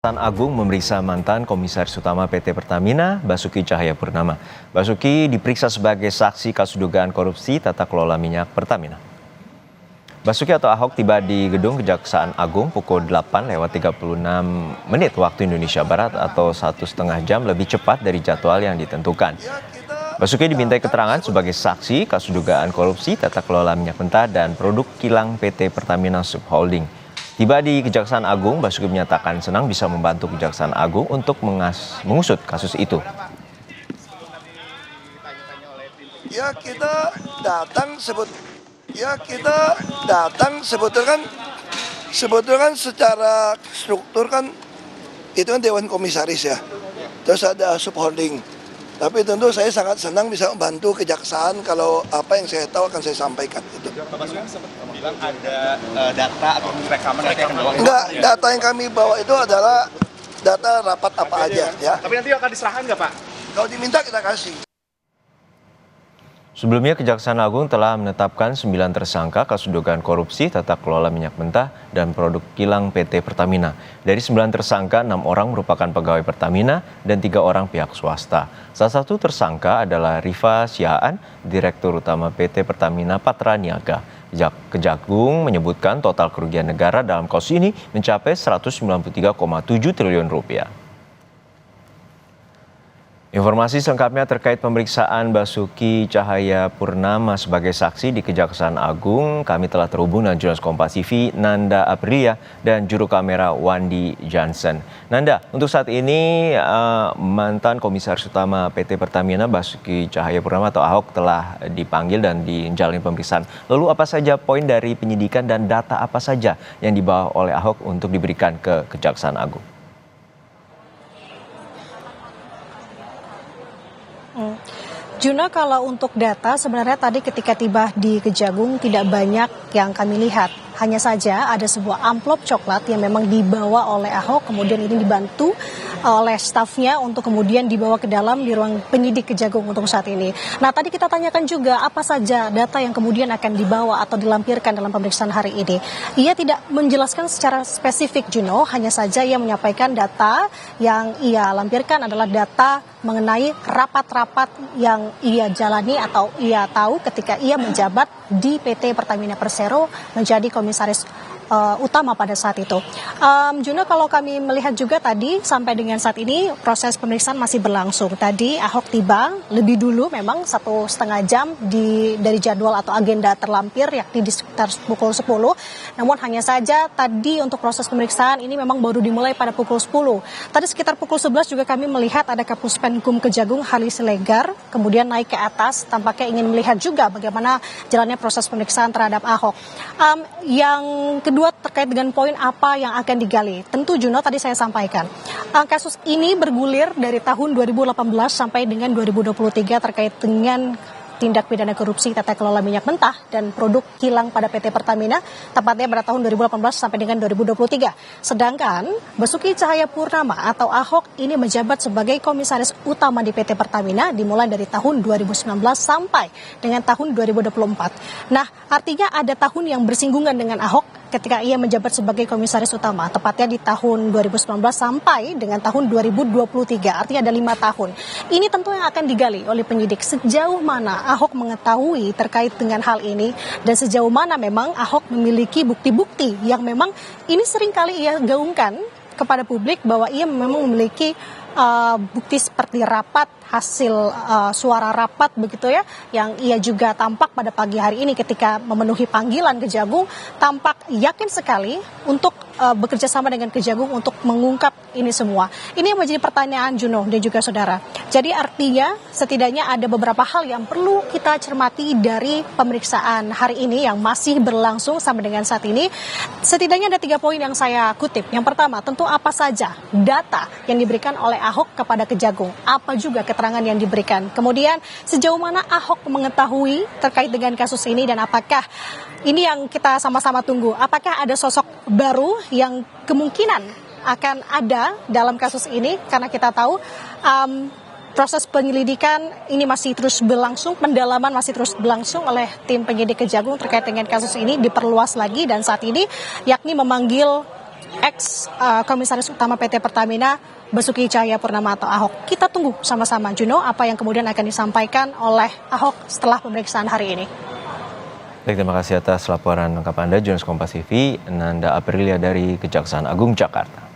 Kejaksaan Agung memeriksa mantan Komisaris Utama PT Pertamina, Basuki Cahayapurnama. Basuki diperiksa sebagai saksi kasus dugaan korupsi tata kelola minyak Pertamina. Basuki atau Ahok tiba di gedung Kejaksaan Agung pukul 8:36 waktu Indonesia Barat atau 1,5 jam lebih cepat dari jadwal yang ditentukan. Basuki dimintai keterangan sebagai saksi kasus dugaan korupsi tata kelola minyak mentah dan produk kilang PT Pertamina Subholding. Tiba di Kejaksaan Agung, Basuki menyatakan senang bisa membantu Kejaksaan Agung untuk mengusut kasus itu. Kita datang sebetulnya kan secara struktur kan itu kan Dewan Komisaris ya. Terus ada subholding. Tapi tentu saya sangat senang bisa membantu Kejaksaan kalau apa yang saya tahu akan saya sampaikan. Itu. Pak Basuki sempat bilang ada data atau rekaman yang akan dibawa. Enggak, data yang kami bawa itu adalah data rapat apa aja ya. Tapi nanti akan diserahkan nggak Pak? Kalau diminta kita kasih. Sebelumnya, Kejaksaan Agung telah menetapkan 9 tersangka kasus dugaan korupsi tata kelola minyak mentah dan produk kilang PT Pertamina. Dari 9 tersangka, 6 orang merupakan pegawai Pertamina dan 3 orang pihak swasta. Salah satu tersangka adalah Rifa Sihaan, Direktur Utama PT Pertamina Patra Niaga. Kejagung menyebutkan total kerugian negara dalam kasus ini mencapai 193,7 triliun rupiah. Informasi selengkapnya terkait pemeriksaan Basuki Cahayapurnama sebagai saksi di Kejaksaan Agung, kami telah terhubung dengan jurnalis Kompas TV Nanda Aprilia dan juru kamera Wandi Johnson. Nanda, untuk saat ini mantan Komisaris Utama PT Pertamina Basuki Cahayapurnama atau Ahok telah dipanggil dan dijalani pemeriksaan. Lalu apa saja poin dari penyidikan dan data apa saja yang dibawa oleh Ahok untuk diberikan ke Kejaksaan Agung? Juna, kalau untuk data sebenarnya tadi ketika tiba di Kejagung tidak banyak yang kami lihat. Hanya saja ada sebuah amplop coklat yang memang dibawa oleh Ahok, kemudian ini dibantu oleh stafnya untuk kemudian dibawa ke dalam di ruang penyidik Kejagung untuk saat ini. Nah, tadi kita tanyakan juga apa saja data yang kemudian akan dibawa atau dilampirkan dalam pemeriksaan hari ini. Ia tidak menjelaskan secara spesifik, Juno, hanya saja ia menyampaikan data yang ia lampirkan adalah data mengenai rapat-rapat yang ia jalani atau ia tahu ketika ia menjabat di PT Pertamina Persero menjadi komisaris utama pada saat itu. Juno, kalau kami melihat juga tadi sampai dengan saat ini proses pemeriksaan masih berlangsung. Tadi Ahok tiba lebih dulu memang 1,5 jam dari jadwal atau agenda terlampir yakni di sekitar pukul 10. Namun hanya saja tadi untuk proses pemeriksaan ini memang baru dimulai pada pukul 10. Tadi sekitar pukul 11 juga kami melihat ada Kapus Penkum Kejagung Harley Siregar kemudian naik ke atas tampaknya ingin melihat juga bagaimana jalannya proses pemeriksaan terhadap Ahok. Yang kedua terkait dengan poin apa yang akan digali. Tentu Juno tadi saya sampaikan. Kasus ini bergulir dari tahun 2018 sampai dengan 2023 terkait dengan tindak pidana korupsi tata kelola minyak mentah dan produk kilang pada PT Pertamina, tepatnya pada tahun 2018 sampai dengan 2023. Sedangkan Basuki Cahayapurnama atau Ahok ini menjabat sebagai komisaris utama di PT Pertamina dimulai dari tahun 2019 sampai dengan tahun 2024. Nah, artinya ada tahun yang bersinggungan dengan Ahok ketika ia menjabat sebagai komisaris utama, tepatnya di tahun 2019 sampai dengan tahun 2023, artinya ada 5 tahun. Ini tentu yang akan digali oleh penyidik sejauh mana Ahok mengetahui terkait dengan hal ini dan sejauh mana memang Ahok memiliki bukti-bukti yang memang ini seringkali ia gaungkan kepada publik bahwa ia memang memiliki bukti seperti rapat, hasil suara rapat begitu ya, yang ia juga tampak pada pagi hari ini ketika memenuhi panggilan Kejagung, tampak yakin sekali untuk bekerja sama dengan Kejagung untuk mengungkap ini semua. Ini yang menjadi pertanyaan Juno dan juga saudara. Jadi artinya setidaknya ada beberapa hal yang perlu kita cermati dari pemeriksaan hari ini yang masih berlangsung sampai dengan saat ini. Setidaknya ada 3 poin yang saya kutip. Yang pertama, tentu apa saja data yang diberikan oleh Ahok kepada Kejagung, apa juga keterangan yang diberikan. Kemudian sejauh mana Ahok mengetahui terkait dengan kasus ini dan apakah ini yang kita sama-sama tunggu, apakah ada sosok baru yang kemungkinan akan ada dalam kasus ini, karena kita tahu proses penyelidikan ini masih terus berlangsung, pendalaman masih terus berlangsung oleh tim penyidik Kejagung terkait dengan kasus ini diperluas lagi dan saat ini yakni memanggil ex Komisaris Utama PT Pertamina Basuki Cahayapurnama atau Ahok. Kita tunggu sama-sama, Juno, apa yang kemudian akan disampaikan oleh Ahok setelah pemeriksaan hari ini. Baik, terima kasih atas laporan lengkap Anda, jurnalis Kompas TV, Nanda Aprilia dari Kejaksaan Agung Jakarta.